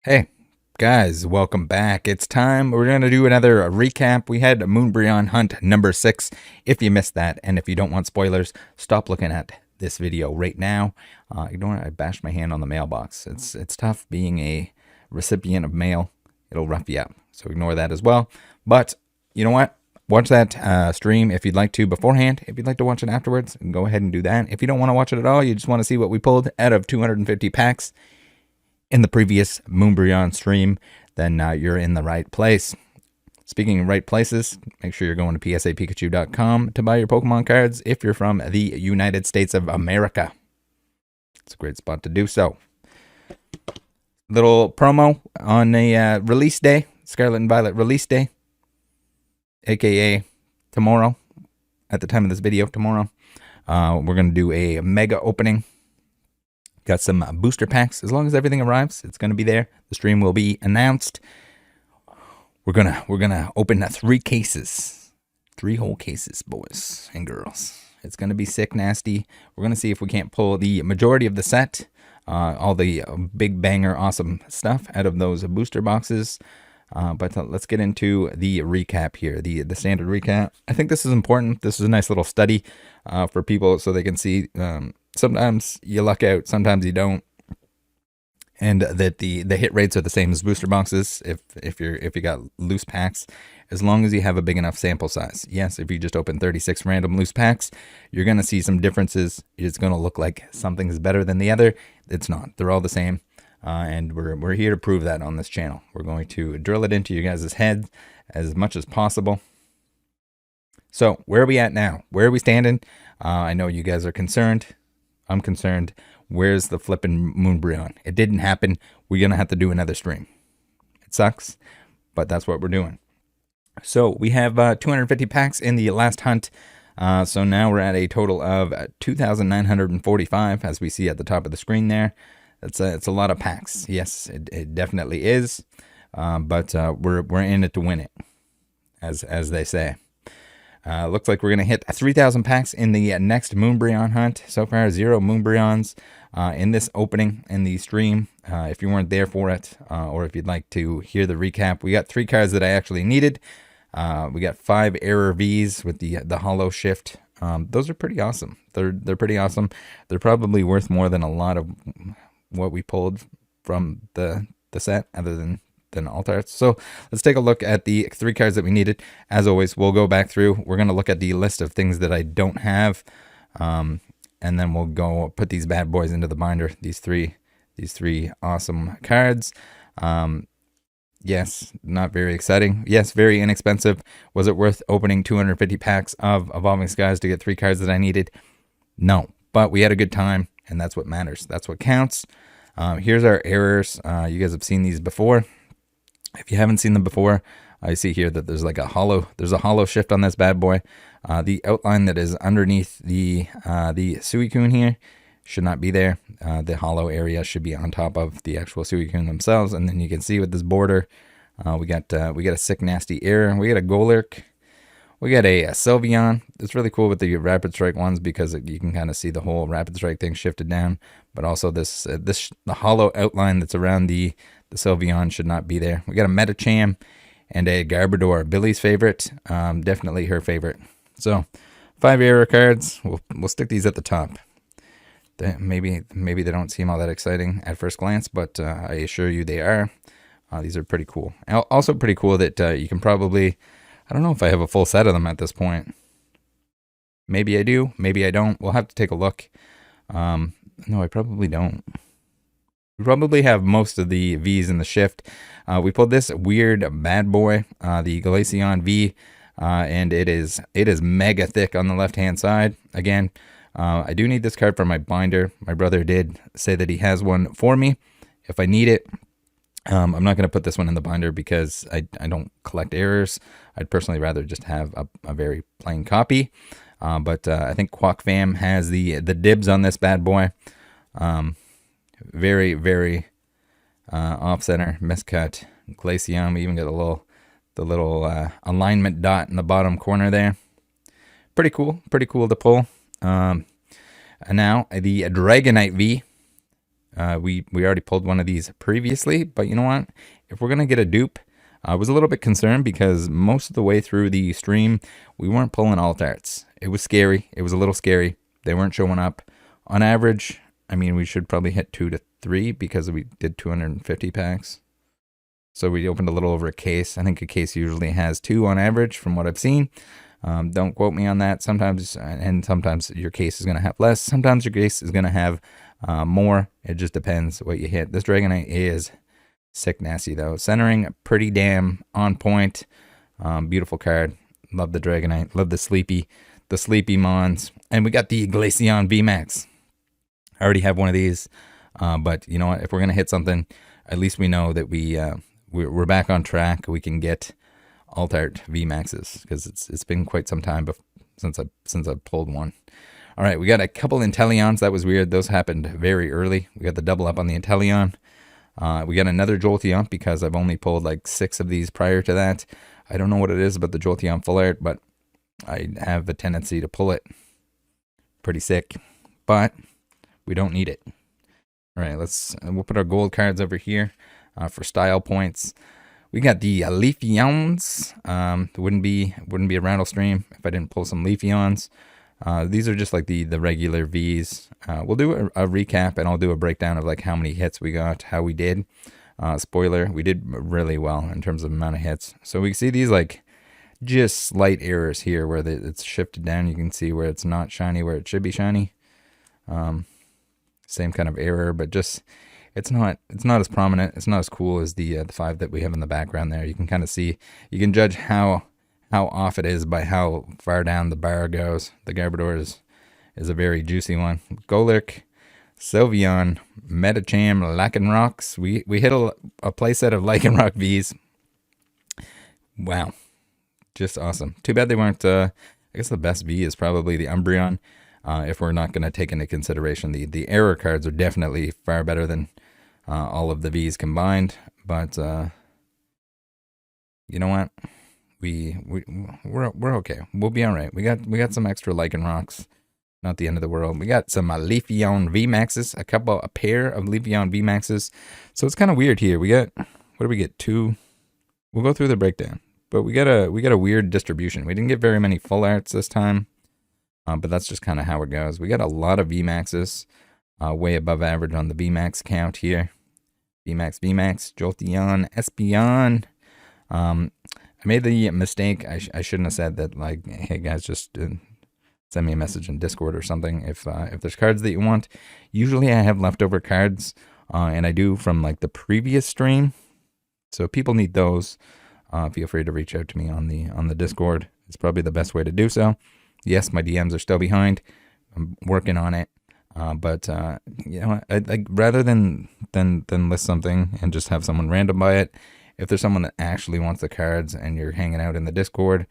Hey, guys, welcome back. It's time. We're going to do another recap. We had Moonbreon Hunt number 6. If you missed that, and if you don't want spoilers, stop looking at this video right now. Ignore I bashed my hand on the mailbox. It's tough being a recipient of mail. It'll rough you up. So ignore that as well. But you know what? Watch that stream if you'd like to beforehand. If you'd like to watch it afterwards, go ahead and do that. If you don't want to watch it at all, you just want to see what we pulled out of 250 packs in the previous Moonbreon stream, then you're in the right place. Speaking of right places, make sure you're going to psapikachu.com to buy your Pokemon cards if you're from the United States of America. It's a great spot to do so. Little promo on a release day, Scarlet and Violet release day, aka tomorrow, at the time of this video, tomorrow. We're going to do a mega opening. Got some booster packs. As long as everything arrives, it's going to be there. The stream will be announced. We're gonna open 3 cases, 3 whole cases, boys and girls. It's gonna be sick, nasty. We're gonna see if we can't pull the majority of the set, all the big banger, awesome stuff out of those booster boxes. But let's get into the recap here, the standard recap. I think this is important. This is a nice little study for people so they can see. Sometimes you luck out, sometimes you don't, and that the hit rates are the same as booster boxes. If you got loose packs, as long as you have a big enough sample size. Yes, if you just open 36 random loose packs, you're gonna see some differences. It's gonna look like something's better than the other. It's not. They're all the same, and we're here to prove that on this channel. We're going to drill it into you guys' heads as much as possible. So where are we at now? Where are we standing? I know you guys are concerned. I'm concerned. Where's the flipping Moonbreon? It didn't happen. We're going to have to do another stream. It sucks, but that's what we're doing. So we have 250 packs in the last hunt. So now we're at a total of 2,945, as we see at the top of the screen there. It's a lot of packs. Yes, it definitely is. But we're in it to win it, as they say. Looks like we're going to hit 3,000 packs in the next Moonbreon hunt. So far, 0 Moonbreons in this opening in the stream. If you weren't there for it, or if you'd like to hear the recap, we got 3 cards that I actually needed. We got 5 Error Vs with the Hollow Shift. Those are pretty awesome. They're pretty awesome. They're probably worth more than a lot of what we pulled from the set, other than alt arts. So let's take a look at the 3 cards that we needed. As always, we'll go back through. We're going to look at the list of things that I don't have, and then we'll go put these bad boys into the binder. These three awesome cards. Yes, not very exciting. Yes, very inexpensive. Was it worth opening 250 packs of Evolving Skies to get 3 cards that I needed? No, but we had a good time, and that's what matters. That's what counts. Here's our errors. You guys have seen these before. If you haven't seen them before, I see here that there's like a hollow shift on this bad boy. The outline that is underneath the Suicune here should not be there. The hollow area should be on top of the actual Suicune themselves, and then you can see with this border, we got a sick nasty error. We got a Golurk. We got a Sylveon. It's really cool with the Rapid Strike ones because you can kind of see the whole Rapid Strike thing shifted down, but also the hollow outline that's around the Sylveon should not be there. We got a Metacham and a Garbodor, Billy's favorite, definitely her favorite. So 5 error cards. We'll stick these at the top. Maybe they don't seem all that exciting at first glance, but I assure you they are. These are pretty cool. Also pretty cool that you can probably, I don't know if I have a full set of them at this point. Maybe I do, maybe I don't. We'll have to take a look. No, I probably don't. We probably have most of the Vs in the shift. We pulled this weird bad boy, the Glaceon V, and it is mega thick on the left-hand side. Again, I do need this card for my binder. My brother did say that he has one for me if I need it. I'm not going to put this one in the binder because I don't collect errors. I'd personally rather just have a very plain copy. But I think QuackFam has the dibs on this bad boy. Very, very off-center, miscut, Glaceon. We even got the little alignment dot in the bottom corner there. Pretty cool to pull. And now the Dragonite V. We already pulled one of these previously, but you know what? If we're gonna get a dupe, I was a little bit concerned because most of the way through the stream, we weren't pulling alt arts. It was scary. It was a little scary. They weren't showing up. On average, I mean, we should probably hit 2 to 3 because we did 250 packs. So we opened a little over a case. I think a case usually has 2 on average from what I've seen. Don't quote me on that. Sometimes your case is going to have less. Sometimes your case is going to have more. It just depends what you hit. This Dragonite is sick nasty though. Centering pretty damn on point. Beautiful card. Love the Dragonite. Love the Sleepy Mons. And we got the Glaceon VMAX. I already have one of these. But you know what? If we're going to hit something, at least we know that we're back on track. We can get alt art VMAXs because it's been quite some time since I pulled one. All right, we got a couple Inteleons. That was weird. Those happened very early. We got the double up on the Inteleon. We got another Jolteon because I've only pulled like 6 of these prior to that. I don't know what it is about the Jolteon full art, but I have a tendency to pull it. Pretty sick, but we don't need it. All right, we'll put our gold cards over here for style points. We got the Leafeons. It wouldn't be a Rattle stream if I didn't pull some Leafeons. These are just like the regular Vs. We'll do a recap and I'll do a breakdown of like how many hits we got, how we did. Spoiler, we did really well in terms of amount of hits. So we see these like just slight errors here where it's shifted down. You can see where it's not shiny where it should be shiny. Same kind of error, but just it's not as prominent. It's not as cool as the 5 that we have in the background there. You can kind of see, you can judge how off it is by how far down the bar goes. The Garbodor is a very juicy one. Golurk, Sylveon, Metacham, Lycanrocs. We hit a playset of Lycanroc Vs. Wow, just awesome. Too bad they weren't. I guess the best V is probably the Umbreon. If we're not going to take into consideration the error cards are definitely far better than all of the V's combined. But you know what? We're okay. We'll be all right. We got some extra Lycanrocs. Not the end of the world. We got some Leafeon VMAXs, a pair of Leafeon VMAXs. So it's kind of weird here. We got, what do we get? 2. We'll go through the breakdown. But we got a weird distribution. We didn't get very many full arts this time. But that's just kind of how it goes. We got a lot of VMAXs, way above average on the VMAX count here. VMAX, Jolteon, Espeon. I made the mistake. I shouldn't have said that, like, hey guys, just send me a message in Discord or something if there's cards that you want. Usually I have leftover cards, and I do from like the previous stream. So if people need those, feel free to reach out to me on the Discord. It's probably the best way to do so. Yes, my DMs are still behind. I'm working on it. But you know, I'd rather than list something and just have someone random buy it, if there's someone that actually wants the cards and you're hanging out in the Discord,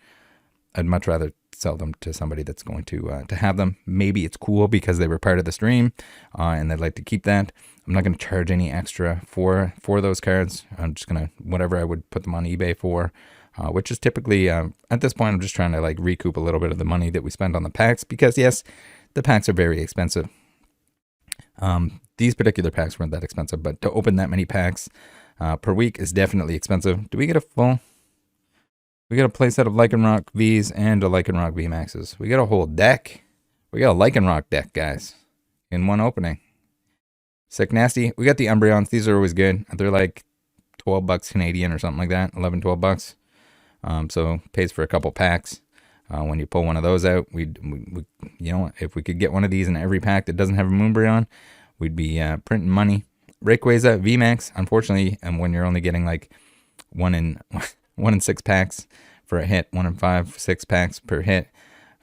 I'd much rather sell them to somebody that's going to have them. Maybe it's cool because they were part of the stream and they'd like to keep that. I'm not going to charge any extra for those cards. I'm just going to, whatever I would put them on eBay for, which is typically, at this point, I'm just trying to like recoup a little bit of the money that we spent on the packs because yes, the packs are very expensive. These particular packs weren't that expensive, but to open that many packs per week is definitely expensive. Do we get a full? We got a playset of Lycanroc Vs and a Lycanroc VMAXs. We got a whole deck. We got a Lycanroc deck, guys, in one opening. Sick nasty. We got the Umbreons. These are always good. They're like $12 Canadian or something like that. 11, 12 bucks. So pays for a couple packs. When you pull one of those out, we you know, if we could get one of these in every pack that doesn't have a Moonbreon, we'd be printing money. Rayquaza VMAX, unfortunately, and when you're only getting like 1 in 6 packs for a hit, 1 in 5, 6 packs per hit,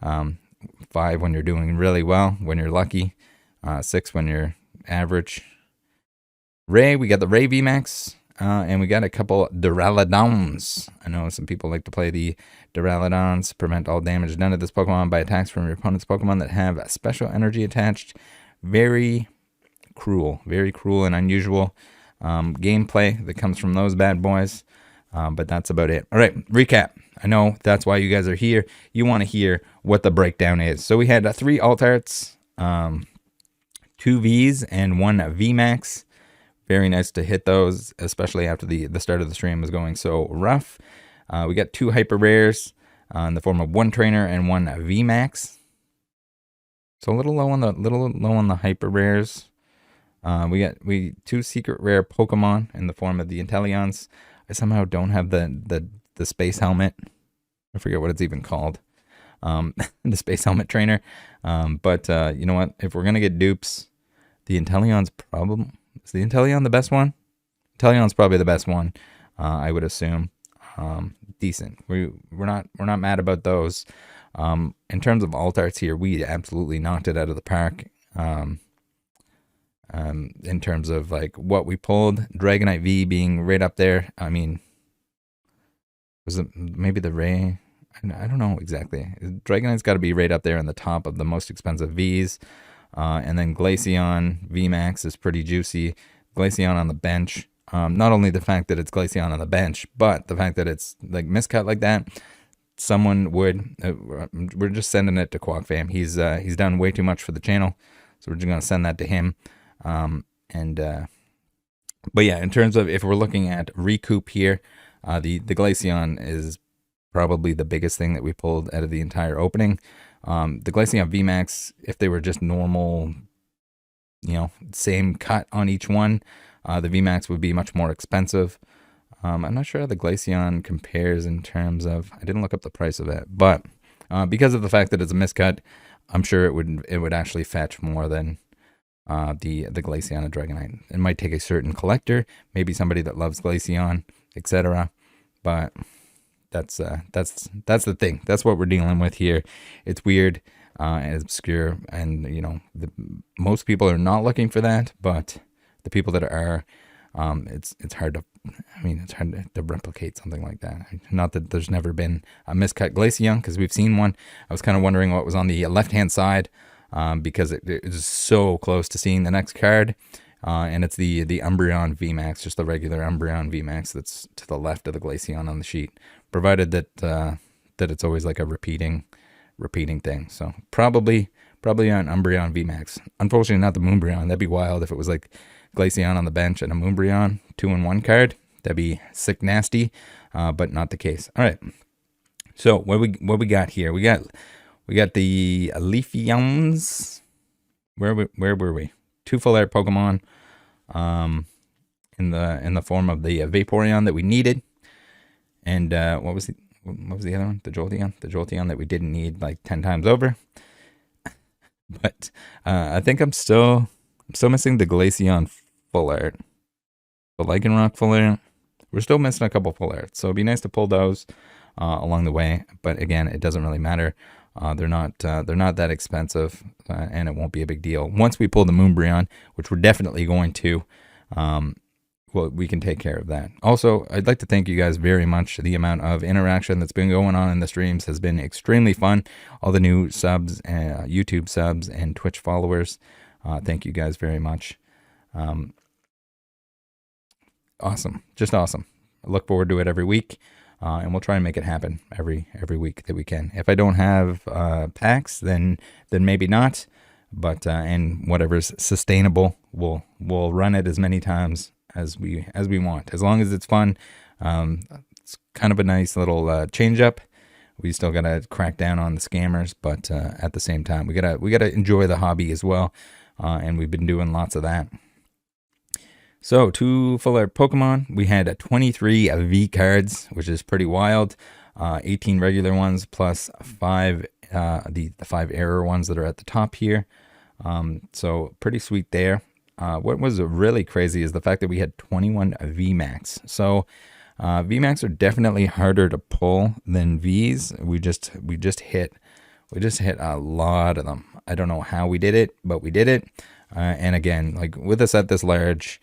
5 when you're doing really well, when you're lucky, 6 when you're average. Ray, we got the Ray VMAX, and we got a couple Duraludons. I know some people like to play the Duraludons, prevent all damage done to this Pokemon by attacks from your opponent's Pokemon that have a special energy attached. Very cruel and unusual gameplay that comes from those bad boys. But that's about it. All right, recap. I know that's why you guys are here. You want to hear what the breakdown is. So we had 3 alt arts, 2 2 Vs and 1 VMAX. Very nice to hit those, especially after the start of the stream was going so rough. We got 2 hyper rares in the form of 1 trainer and 1 VMAX. So a little low on the hyper rares. We 2 secret rare Pokemon in the form of the Inteleons. I somehow don't have the space helmet. I forget what it's even called. The space helmet trainer. But you know what? If we're gonna get dupes, the Inteleon's probably, is the Inteleon the best one? Inteleon's probably the best one. I would assume. Decent. We're not mad about those. In terms of alt arts here, we absolutely knocked it out of the park. In terms of like what we pulled, Dragonite V being right up there. I mean, was it maybe the Ray? I don't know exactly. Dragonite's got to be right up there in the top of the most expensive Vs. And then Glaceon VMAX is pretty juicy. Glaceon on the bench. Not only the fact that it's Glaceon on the bench, but the fact that it's like miscut like that. Someone would. We're just sending it to Quack Fam. He's done way too much for the channel, so we're just gonna send that to him. But yeah, in terms of if we're looking at recoup here, the Glaceon is probably the biggest thing that we pulled out of the entire opening. The Glaceon VMAX, if they were just normal, you know, same cut on each one, the VMAX would be much more expensive. I'm not sure how the Glaceon compares in terms of, I didn't look up the price of it, but because of the fact that it's a miscut, I'm sure it would actually fetch more than the Glaceon and Dragonite. It might take a certain collector, maybe somebody that loves Glaceon, etc. But that's the thing. That's what we're dealing with here. It's weird and it's obscure, and you know, most people are not looking for that, but the people that are, it's hard to, I mean, it's hard to replicate something like that. Not that there's never been a miscut Glaceon, because we've seen one. I was kind of wondering what was on the left-hand side, because it is so close to seeing the next card. And it's the Umbreon VMAX, just the regular Umbreon VMAX that's to the left of the Glaceon on the sheet, provided that that it's always like a repeating thing. So probably on Umbreon VMAX. Unfortunately, not the Moonbreon. That'd be wild if it was like Glaceon on the bench and a Moonbreon 2-in-1 card. That'd be sick nasty, but not the case. All right. So what we got here? We got the Leafeons. Where were we? 2 full art Pokemon in the form of the Vaporeon that we needed, and what was the other one? The Jolteon that we didn't need like 10 times over. But I think I'm still missing the Glaceon full art, the Lycanroc full art. We're still missing a couple full arts, so it'd be nice to pull those along the way. But again, it doesn't really matter. They're not that expensive, and it won't be a big deal. Once we pull the Moonbreon, which we're definitely going to, well, we can take care of that. Also, I'd like to thank you guys very much. The amount of interaction that's been going on in the streams has been extremely fun. All the new subs, YouTube subs, and Twitch followers. Thank you guys very much. Awesome, just awesome. I look forward to it every week. And we'll try and make it happen every week that we can. If I don't have packs, then maybe not. But and whatever's sustainable, we'll run it as many times as we want. As long as it's fun, it's kind of a nice little change up. We still gotta crack down on the scammers, but at the same time, we gotta enjoy the hobby as well. And we've been doing lots of that. So 2 full art Pokemon. We had 23 V cards, which is pretty wild. 18 regular ones plus 5 the 5 error ones that are at the top here. So pretty sweet there. What was really crazy is the fact that we had 21 VMAX. So VMAX are definitely harder to pull than Vs. We just hit a lot of them. I don't know how we did it, but we did it. And again, like with a set this large,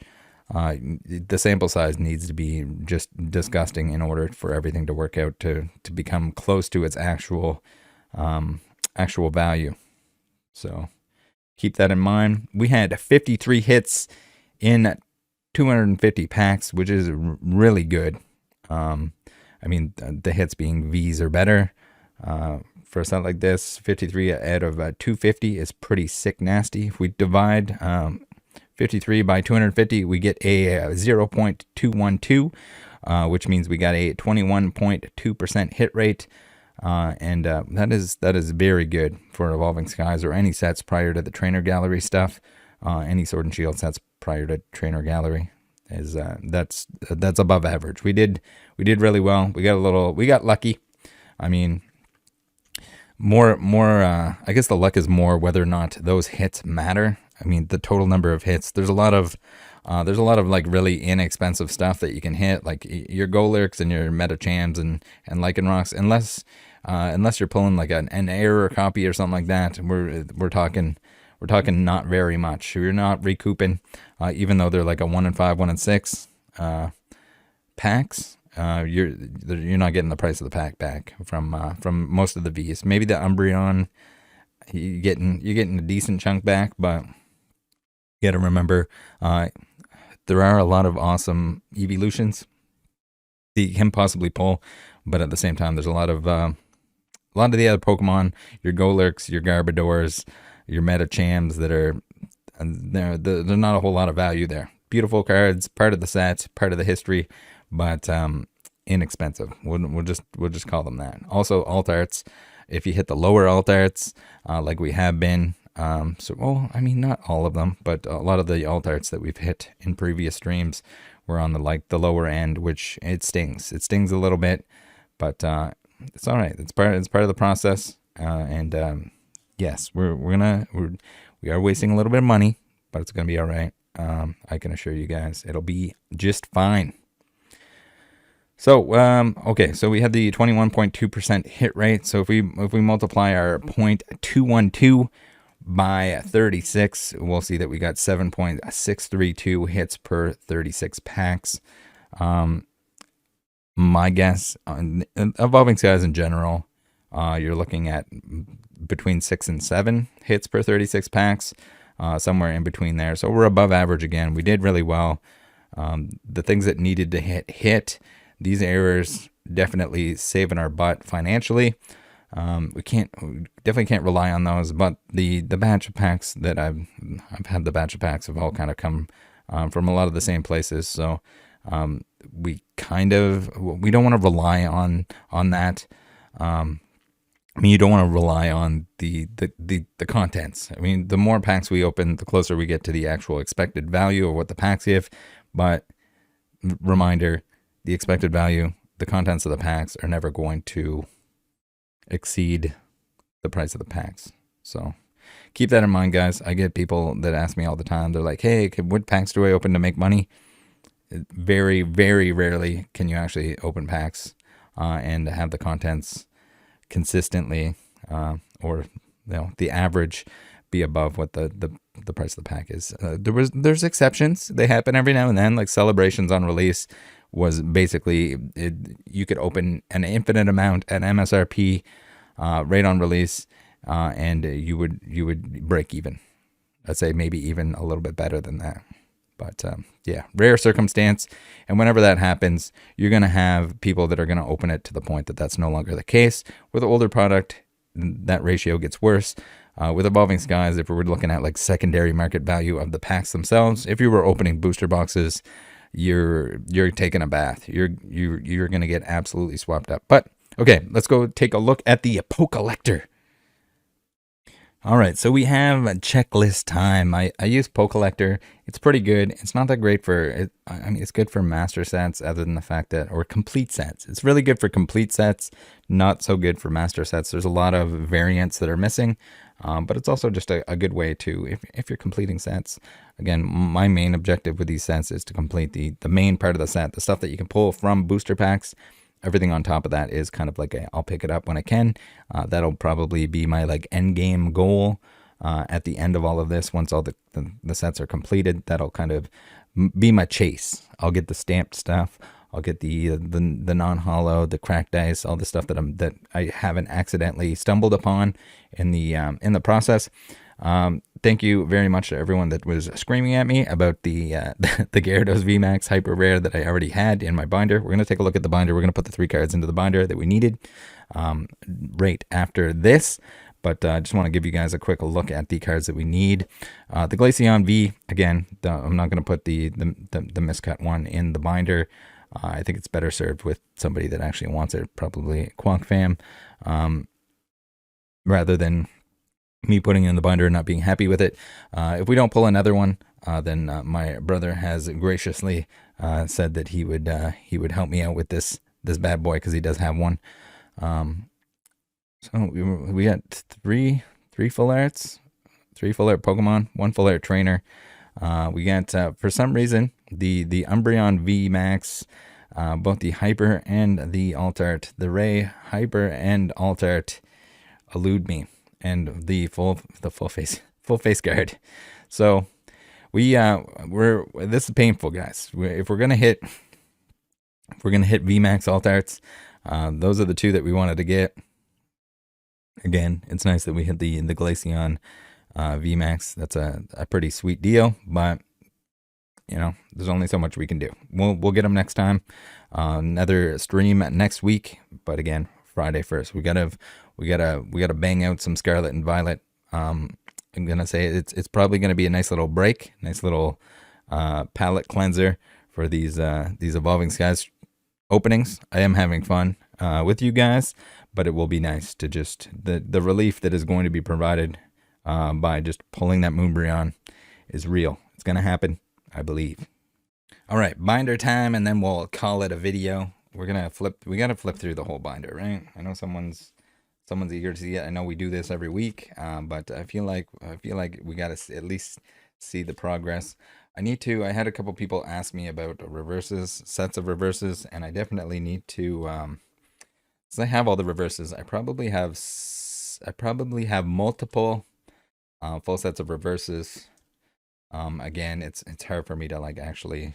the sample size needs to be just disgusting in order for everything to work out to become close to its actual value. So keep that in mind. We had 53 hits in 250 packs, which is really good. I mean, the hits being Vs or better. For a set like this, 53 out of 250 is pretty sick nasty. If we divide 53 by 250, we get a 0.212, which means we got a 21.2% hit rate. And that is very good for Evolving Skies or any sets prior to the Trainer Gallery stuff. Any Sword and Shield sets prior to Trainer Gallery is that's above average. We did really well. We got lucky. I mean, I guess the luck is more whether or not those hits matter. I mean, the total number of hits. There's a lot of like really inexpensive stuff that you can hit, like your Golurks and your Metachams and Lycanrocs, unless you're pulling like an error copy or something like that. We're talking not very much. You're not recouping, even though they're like a 1 in 5, 1 in 6 packs. You're not getting the price of the pack back from most of the V's. Maybe the Umbreon, you're getting a decent chunk back, but you got to remember, there are a lot of awesome evolutions that you can possibly pull, but at the same time, there's a lot of the other Pokemon, your Golurks, your Garbodors, your Metachams that are there's not a whole lot of value there. Beautiful cards, part of the set, part of the history, but inexpensive. We'll just call them that. Also, alt arts. If you hit the lower alt arts, like we have been, well, I mean, not all of them, but a lot of the alt arts that we've hit in previous streams were on the lower end, which it stings. It stings a little bit, but it's all right. It's part of the process. Yes, we are wasting a little bit of money, but it's gonna be all right. I can assure you guys, it'll be just fine. So, okay, so we had the 21.2% hit rate. So if we multiply our 0.212 by 36, we'll see that we got 7.632 hits per 36 packs. My guess on Evolving Skies in general, you're looking at between 6 and 7 hits per 36 packs, somewhere in between there. So we're above average again. We did really well. The things that needed to hit. These errors definitely saving our butt financially. We definitely can't rely on those, but the batch of packs that I've had, the batch of packs have all kind of come from a lot of the same places. So we don't want to rely on that. I mean, you don't want to rely on the contents. I mean, the more packs we open, the closer we get to the actual expected value of what the packs give. But reminder, the expected value, the contents of the packs are never going to exceed the price of the packs. So keep that in mind, guys. I get people that ask me all the time. They're like, hey, what packs do I open to make money? Very, very rarely can you actually open packs and have the contents consistently or the average be above what the price of the pack is. There's exceptions. They happen every now and then, like celebrations on release was basically you could open an infinite amount at MSRP right on release, and you would break even. I'd say maybe even a little bit better than that. But yeah, rare circumstance. And whenever that happens, you're going to have people that are going to open it to the point that that's no longer the case. With older product, that ratio gets worse. With Evolving Skies, if we were looking at like secondary market value of the packs themselves, if you were opening booster boxes, you're taking a bath. You're going to get absolutely swapped up. But okay, let's go take a look at the Pokelector. All right, so we have a checklist time. I use Pokelector. It's pretty good. It's not that great for it. I mean, it's good for master sets, other than the fact that, or complete sets. It's really good for complete sets, not so good for master sets. There's a lot of variants that are missing, but it's also just a good way to, if you're completing sets. Again, my main objective with these sets is to complete the main part of the set, the stuff that you can pull from booster packs. Everything on top of that is kind of like I'll pick it up when I can. That'll probably be my like end game goal at the end of all of this. Once all the sets are completed, that'll kind of be my chase. I'll get the stamped stuff. I'll get the non-hollow, the cracked dice, all the stuff that I haven't accidentally stumbled upon in the process. thank you very much to everyone that was screaming at me about the the Gyarados VMAX Hyper Rare that I already had in my binder. We're going to take a look at the binder. We're going to put the 3 cards into the binder that we needed right after this. But I just want to give you guys a quick look at the cards that we need. The Glaceon V, again, I'm not going to put the miscut one in the binder. I think it's better served with somebody that actually wants it, probably Quonk Fam, rather than me putting it in the binder and not being happy with it. If we don't pull another one, then my brother has graciously said that he would help me out with this bad boy, because he does have one. So we got three full arts, 3 full art Pokemon, 1 full art trainer. We got for some reason the Umbreon V Max, both the Hyper and the Alt Art. The Ray Hyper and Alt Art elude me, and the full face guard. So this is painful, guys. If we're gonna hit V Max Alt Arts, those are the 2 that we wanted to get. Again, it's nice that we hit the Glaceon VMAX. That's a pretty sweet deal, but you know, there's only so much we can do. We'll get them next time. Another stream next week, but again, Friday first. We gotta bang out some Scarlett and Violet. I'm gonna say it's probably gonna be a nice little break, nice little palette cleanser for these Evolving Skies openings. I am having fun with you guys, but it will be nice to just the relief that is going to be provided by just pulling that Moonbreon is real. It's gonna happen, I believe. All right, binder time, and then we'll call it a video. We gotta flip through the whole binder, right? I know someone's eager to see it. I know we do this every week, but I feel like we gotta at least see the progress. I had a couple people ask me about reverses, sets of reverses, and I definitely need to, since I have all the reverses, I probably have multiple full sets of reverses. Again, it's hard for me to like actually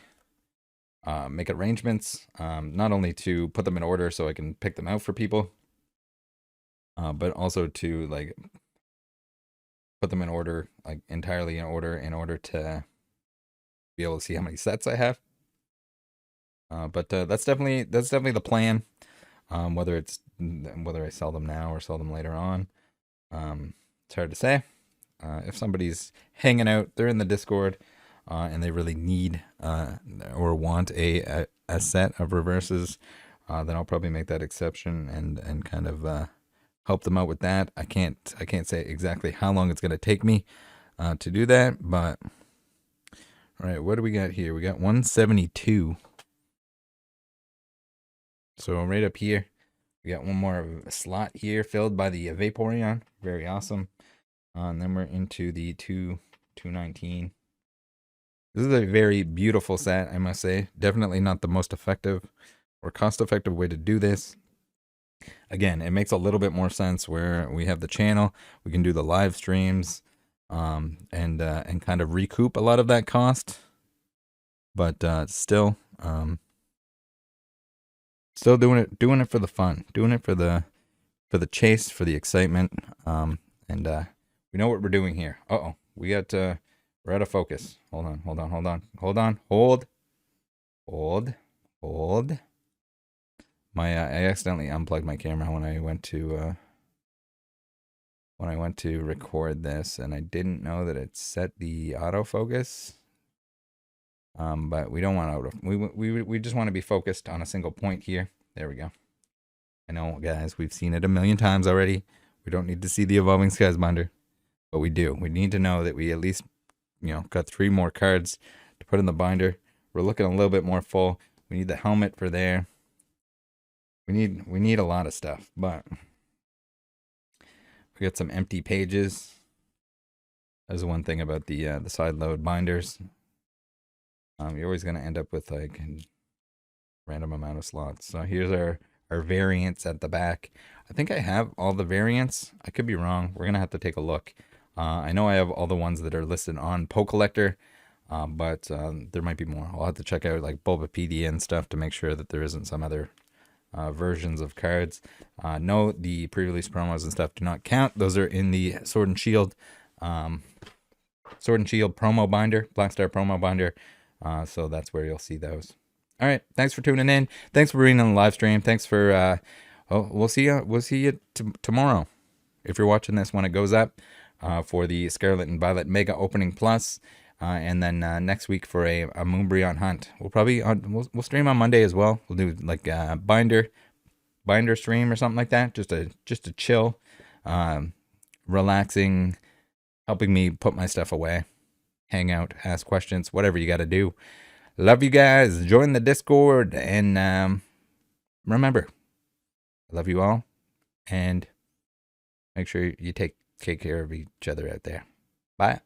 make arrangements, not only to put them in order so I can pick them out for people, but also to like put them in order, like entirely in order to be able to see how many sets I have. But that's definitely the plan. Whether I sell them now or sell them later on, it's hard to say. If somebody's hanging out, they're in the Discord, and they really need or want a set of reverses, then I'll probably make that exception and kind of help them out with that. I can't say exactly how long it's going to take me to do that, but all right, what do we got here? We got 172. So right up here, we got one more slot here filled by the Vaporeon. Very awesome. And then we're into the 219. This is a very beautiful set, I must say. Definitely not the most effective or cost-effective way to do this. Again, it makes a little bit more sense where we have the channel. We can do the live streams, and kind of recoup a lot of that cost. But still doing it for the fun, doing it for the chase, for the excitement, and we know what we're doing here. We got we're out of focus. Hold on. I accidentally unplugged my camera when I went to record this, and I didn't know that it set the autofocus. But we don't want we just want to be focused on a single point here. There we go. I know, guys, we've seen it a million times already. We don't need to see the Evolving Skies binder, but we do. We need to know that we at least, got 3 more cards to put in the binder. We're looking a little bit more full. We need the helmet for there. We need a lot of stuff, but we got some empty pages. That's the one thing about the side load binders. You're always going to end up with like a random amount of slots. So here's our variants at the back. I think I have all the variants. I could be wrong. We're going to have to take a look. I know I have all the ones that are listed on Pokelector, but there might be more. I'll have to check out like Bulbapedia and stuff to make sure that there isn't some other versions of cards. No, the pre-release promos and stuff do not count. Those are in the Sword and Shield Sword and Shield promo binder, Blackstar promo binder. So that's where you'll see those. All right. Thanks for tuning in. Thanks for being on the live stream. Thanks for. We'll see you. We'll see you tomorrow, if you're watching this when it goes up, for the Scarlett and Violet Mega Opening Plus, and then next week for a Moonbreon hunt. We'll probably we'll stream on Monday as well. We'll do like a binder stream or something like that. Just a chill, relaxing, helping me put my stuff away, hang out, ask questions, whatever you got to do. Love you guys. Join the Discord, and remember, I love you all, and make sure you take care of each other out there. Bye.